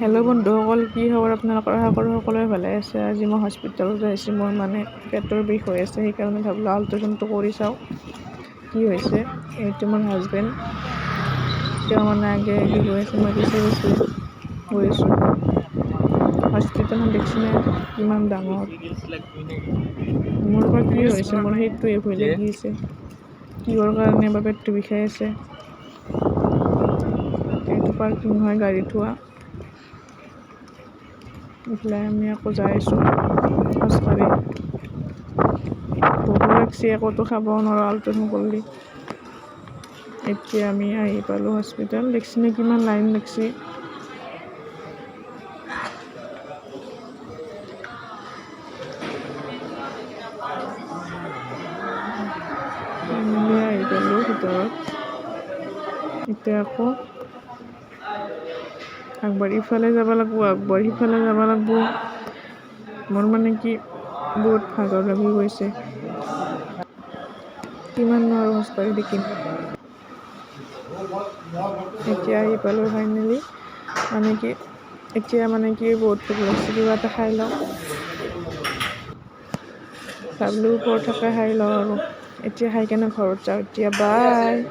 Hello' বন্ধুসকল, কি খবৰ আপোনালোকৰ? আশা কৰোঁ সকলোৱে ভালে আছে। আজি মই হস্পিটেলত আহিছোঁ। মোৰ পেটৰ বিষ হৈ আছে, সেইকাৰণে ভাবিলোঁ আল্ট্ৰাচাউণ্ডটো কৰি চাওঁ কি হৈছে। এইটো মোৰ হাজবেণ্ড, তেওঁ আগে কি হৈ আছে, মই পিছে গৈ আছোঁ। হস্পিটেলখন দেখিছেনে কিমান ডাঙৰ। মোৰ বা কি হৈছে, মোৰ সেইটোৱে ভয় লাগি আছে, কিহৰ কাৰণে বা পেটটো বিষাই আছে। এইটো পাৰ্কিং হয়, গাড়ী থোৱা। এইফালে আমি আকৌ যাই আছোঁ খোজকাঢ়ি। ভোকো লাগছে, একোতো খাবও নোৱাৰোঁ আল্ট্ৰাচাউণ্ড কৰিলে। এতিয়া আমি আহি পালোঁ হস্পিটেল। দেখিছেনে কিমান লাইন লাগছে। আহি পালোঁ ভিতৰত। এতিয়া আকৌ আগবাঢ়ি ইফালে যাব লাগিব, আগবাঢ়ি সিফালে যাব লাগিব। মোৰ কি বহুত ভাগৰ লাগি গৈছে। কিমাননো আৰু খোজকাঢ়ি থাকিম। এতিয়া আহি পালোঁ ফাইনেলি। এতিয়া বহুত ভোক লাগিছে, কিবা এটা খাই লওঁ। ভাবিলোঁ পৰঠাকে খাই লওঁ আৰু এতিয়া খাই কেনে ঘৰত যাওঁ। এতিয়া বাই।